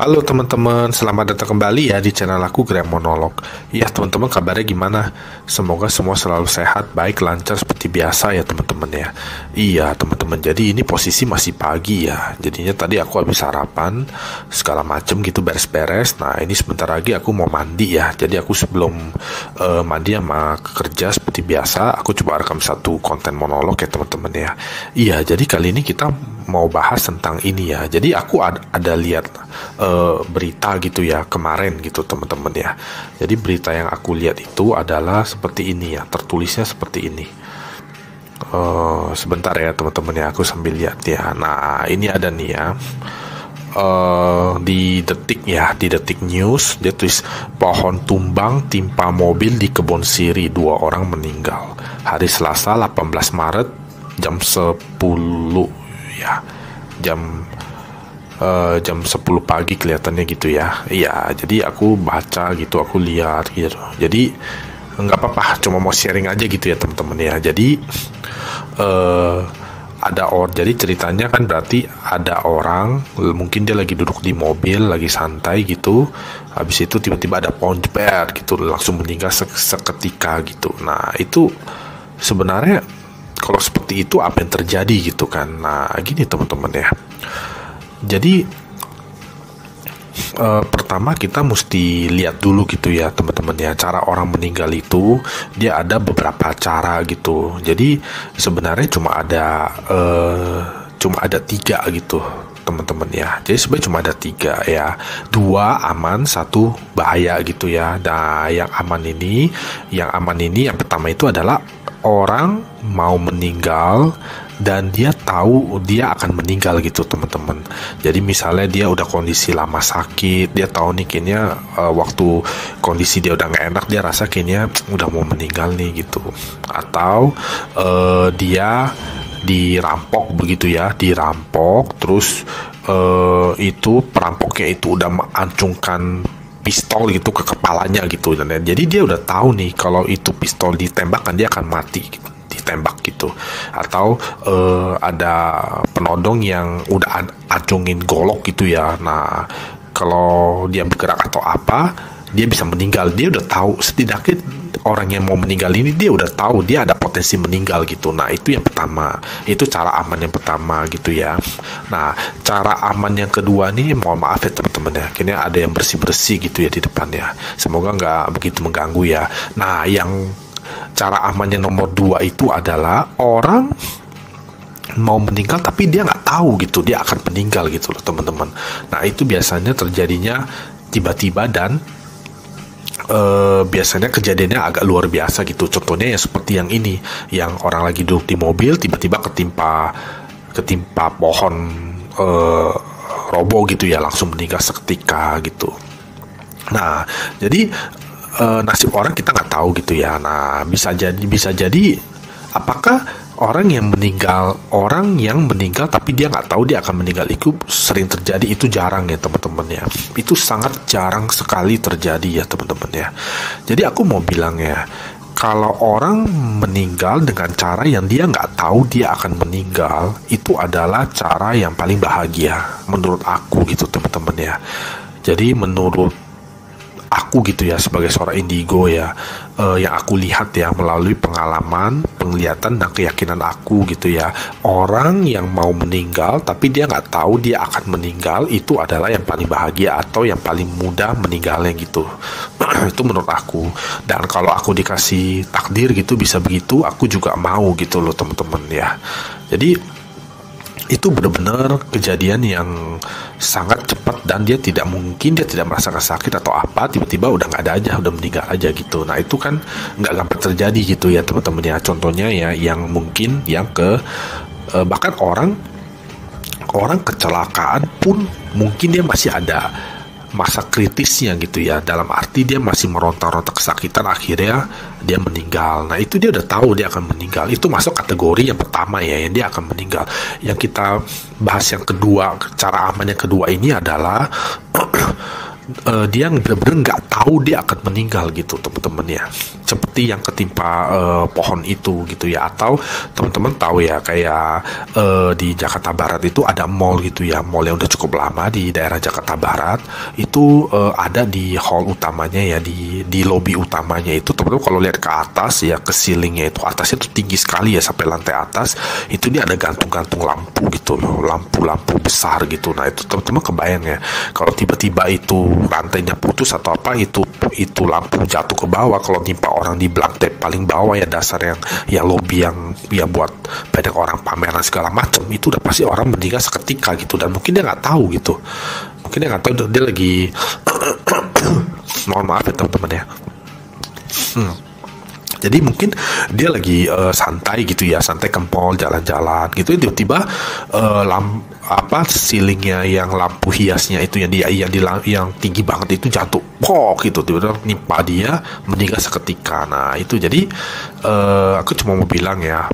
Halo teman-teman, selamat datang kembali ya di channel aku Graham Monolog. Ya teman-teman, kabarnya gimana? Semoga semua selalu sehat, baik, lancar seperti biasa ya teman-teman ya. Iya teman-teman, jadi ini posisi masih pagi ya. Jadinya tadi aku habis sarapan, segala macem gitu beres-beres. Nah ini sebentar lagi aku mau mandi ya. Jadi aku sebelum mandi sama kerja seperti biasa, aku coba rekam satu konten monolog ya teman-teman ya. Iya, jadi kali ini kita mau bahas tentang ini ya. Jadi aku ada lihat berita gitu ya kemarin gitu teman-teman ya. Jadi berita yang aku lihat itu adalah seperti ini ya, tertulisnya seperti ini. Sebentar ya teman-teman ya, aku sambil lihat ya. Nah ini ada nih ya, di Detik ya, di Detik News dia tulis pohon tumbang timpa mobil di Kebon Siri, 2 orang meninggal hari Selasa 18 Maret jam 10 ya, jam 10 pagi kelihatannya gitu ya. Iya, jadi aku baca gitu, aku lihat gitu. Jadi nggak apa-apa, cuma mau sharing aja gitu ya teman-teman ya. Jadi jadi ceritanya kan berarti ada orang, mungkin dia lagi duduk di mobil, lagi santai gitu. Habis itu tiba-tiba ada pohon jebret gitu, langsung meninggal seketika gitu. Nah itu sebenarnya kalau seperti itu apa yang terjadi gitu kan. Nah gini teman-teman ya. Jadi pertama kita mesti lihat dulu gitu ya teman-teman ya, cara orang meninggal itu dia ada beberapa cara gitu. Jadi sebenarnya cuma ada 3 gitu teman-teman ya. Jadi sebenarnya cuma ada 3 ya, 2 aman, 1 bahaya gitu ya. Nah yang aman ini yang pertama itu adalah orang mau meninggal dan dia tahu dia akan meninggal gitu teman-teman. Jadi misalnya dia udah kondisi lama sakit, dia tahu nih kayaknya waktu kondisi dia udah nggak enak, dia rasa kayaknya udah mau meninggal nih gitu. Atau dia dirampok begitu ya, dirampok terus itu perampoknya itu udah mengacungkan pistol gitu ke kepalanya gitu. Dan jadi dia udah tahu nih kalau itu pistol ditembakkan dia akan mati gitu, ditembak gitu. Atau ada penodong yang udah acungin golok gitu ya. Nah kalau dia bergerak atau apa, dia bisa meninggal. Dia udah tahu, setidaknya orang yang mau meninggal ini dia udah tahu dia ada potensi meninggal gitu. Nah itu yang pertama, itu cara aman yang pertama gitu ya. Nah cara aman yang kedua nih, mohon maaf ya teman-teman ya, kayaknya ada yang bersih-bersih gitu ya di depannya, semoga nggak begitu mengganggu ya. Nah yang cara aman yang nomor 2 itu adalah orang mau meninggal tapi dia nggak tahu gitu dia akan meninggal gitu loh teman-teman. Nah itu biasanya terjadinya tiba-tiba dan biasanya kejadiannya agak luar biasa gitu. Contohnya ya seperti yang ini, yang orang lagi duduk di mobil tiba-tiba ketimpa pohon roboh gitu ya, langsung meninggal seketika gitu. Nah jadi nasib orang kita nggak tahu gitu ya. Nah bisa jadi apakah orang yang meninggal tapi dia nggak tahu dia akan meninggal itu sering terjadi. Itu jarang ya teman-teman ya, itu sangat jarang sekali terjadi ya teman-teman ya. Jadi aku mau bilang ya, kalau orang meninggal dengan cara yang dia nggak tahu dia akan meninggal, itu adalah cara yang paling bahagia menurut aku gitu teman-teman ya. Jadi menurut aku gitu ya, sebagai seorang indigo ya, yang aku lihat ya melalui pengalaman, penglihatan dan keyakinan aku gitu ya, orang yang mau meninggal tapi dia nggak tahu dia akan meninggal itu adalah yang paling bahagia atau yang paling mudah meninggalnya gitu. Itu menurut aku. Dan kalau aku dikasih takdir gitu bisa begitu, aku juga mau gitu loh teman-teman ya. Jadi itu benar-benar kejadian yang sangat cepat dan dia tidak merasakan sakit atau apa, tiba-tiba udah nggak ada aja, udah meninggal aja gitu. Nah itu kan nggak gampang terjadi gitu ya teman-teman ya. Contohnya ya yang mungkin yang bahkan orang kecelakaan pun mungkin dia masih ada masa kritisnya gitu ya, dalam arti dia masih meronta-ronta kesakitan, akhirnya dia meninggal. Nah itu dia udah tahu dia akan meninggal, itu masuk kategori yang pertama ya, yang dia akan meninggal. Yang kita bahas yang kedua, cara aman yang kedua ini adalah dia benar-benar nggak tahu dia akan meninggal gitu teman-teman ya, seperti yang ketimpa pohon itu gitu ya. Atau teman-teman tahu ya kayak di Jakarta Barat itu ada mall gitu ya, mall yang udah cukup lama di daerah Jakarta Barat itu, ada di hall utamanya ya, di lobi utamanya itu teman-teman kalau lihat ke atas ya, ke ceilingnya itu, atasnya itu tinggi sekali ya sampai lantai atas itu, dia ada gantung-gantung lampu gitu loh, lampu-lampu besar gitu. Nah itu teman-teman kebayang ya, kalau tiba-tiba itu rantainya putus atau apa, itu lampu jatuh ke bawah, kalau nimpa orang di lantai paling bawah ya, dasar yang lobby yang ya buat banyak orang pameran segala macam, itu udah pasti orang meninggal seketika gitu. Dan mungkin dia nggak tahu gitu, mungkin dia nggak tahu dia lagi mohon maaf ya teman-teman ya. Jadi mungkin dia lagi santai gitu ya, santai ke mall, jalan-jalan gitu, tiba-tiba ceilingnya yang lampu hiasnya itu yang tinggi banget itu jatuh, pok gitu, tiba-tiba nimpa dia, meninggal seketika. Nah itu jadi aku cuma mau bilang ya,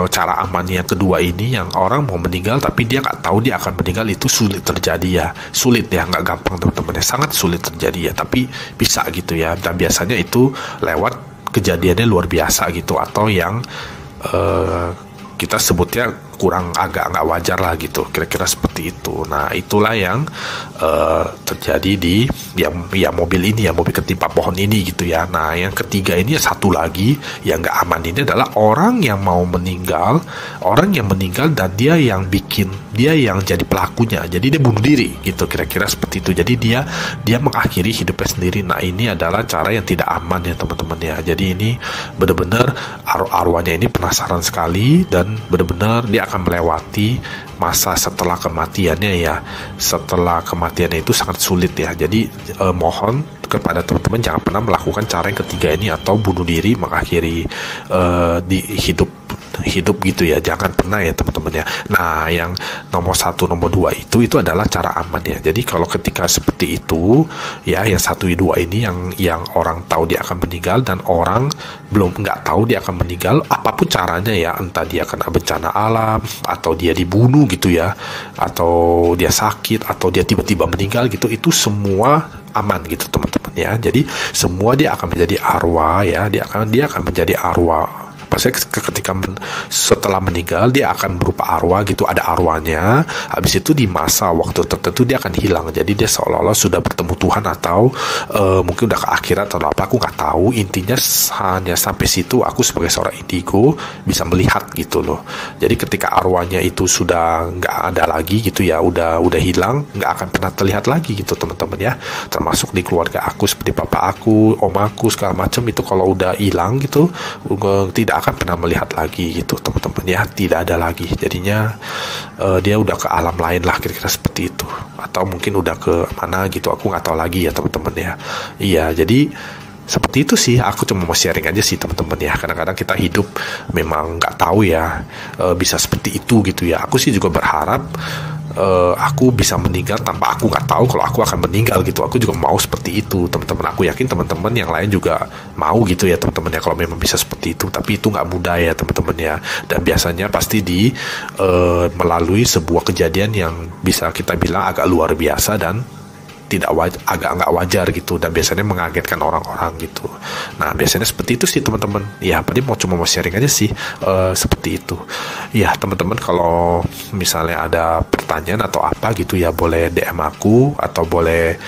cara aman yang kedua ini, yang orang mau meninggal tapi dia nggak tahu dia akan meninggal, itu sulit terjadi ya, sulit ya, nggak gampang teman-teman ya, sangat sulit terjadi ya, tapi bisa gitu ya. Dan biasanya itu lewat kejadiannya luar biasa gitu, atau yang kita sebutnya kurang agak nggak wajar lah gitu, kira-kira seperti itu. Nah itulah yang terjadi di mobil ini ya, mobil ketimpa pohon ini gitu ya. Nah yang ketiga ini, satu lagi yang nggak aman ini adalah orang yang meninggal dan dia yang jadi pelakunya, jadi dia bunuh diri gitu, kira-kira seperti itu. Jadi dia mengakhiri hidupnya sendiri. Nah ini adalah cara yang tidak aman ya teman-teman ya. Jadi ini benar-benar arwahnya ini penasaran sekali, dan benar-benar dia akan melewati masa setelah kematiannya ya. Setelah kematiannya itu sangat sulit ya. Jadi mohon kepada teman-teman jangan pernah melakukan cara yang ketiga ini, atau bunuh diri mengakhiri di hidup gitu ya, jangan pernah ya teman-teman ya. Nah yang nomor 1 nomor 2 itu adalah cara aman ya. Jadi kalau ketika seperti itu ya, yang 1 2 ini yang orang tahu dia akan meninggal dan orang belum nggak tahu dia akan meninggal, apapun caranya ya, entah dia kena bencana alam, atau dia dibunuh gitu ya, atau dia sakit, atau dia tiba-tiba meninggal gitu, itu semua aman gitu teman-teman ya. Jadi semua dia akan menjadi arwah ya, dia akan menjadi arwah. Ketika setelah meninggal dia akan berupa arwah gitu, ada arwahnya. Habis itu di masa waktu tertentu dia akan hilang. Jadi dia seolah-olah sudah bertemu Tuhan, atau mungkin udah ke akhirat atau apa, aku nggak tahu. Intinya hanya sampai situ aku sebagai seorang indigo bisa melihat gitu loh. Jadi ketika arwahnya itu sudah nggak ada lagi gitu ya, udah hilang, nggak akan pernah terlihat lagi gitu teman-teman ya. Termasuk di keluarga aku, seperti papa aku, om aku segala macam, itu kalau udah hilang gitu, tidak akan pernah melihat lagi gitu teman-teman ya, tidak ada lagi. Jadinya dia udah ke alam lain lah, kira-kira seperti itu, atau mungkin udah ke mana gitu, aku nggak tahu lagi ya teman-teman ya. Iya, jadi seperti itu sih, aku cuma mau sharing aja sih teman-teman ya. Kadang-kadang kita hidup memang nggak tahu ya, bisa seperti itu gitu ya. Aku sih juga berharap aku bisa meninggal tanpa aku nggak tahu kalau aku akan meninggal gitu. Aku juga mau seperti itu teman-teman. Aku yakin teman-teman yang lain juga mau gitu ya teman-teman ya, kalau memang bisa seperti itu. Tapi itu nggak mudah ya teman-teman ya, dan biasanya pasti melalui sebuah kejadian yang bisa kita bilang agak luar biasa dan agak nggak wajar gitu, dan biasanya mengagetkan orang-orang gitu. Nah biasanya seperti itu sih teman-teman ya. Cuma mau sharing aja sih, seperti itu ya teman-teman. Kalau misalnya ada pertanyaan atau apa gitu ya, boleh DM aku, atau boleh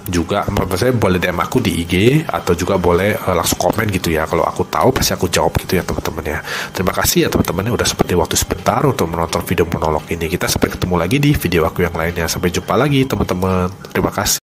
juga saya boleh DM aku di IG, atau juga boleh langsung komen gitu ya. Kalau aku tahu pasti aku jawab gitu ya teman-teman ya. Terima kasih ya teman-teman, udah seperti waktu sebentar untuk menonton video monolog ini. Kita sampai ketemu lagi di video aku yang lainnya. Sampai jumpa lagi teman-teman, terima kasih.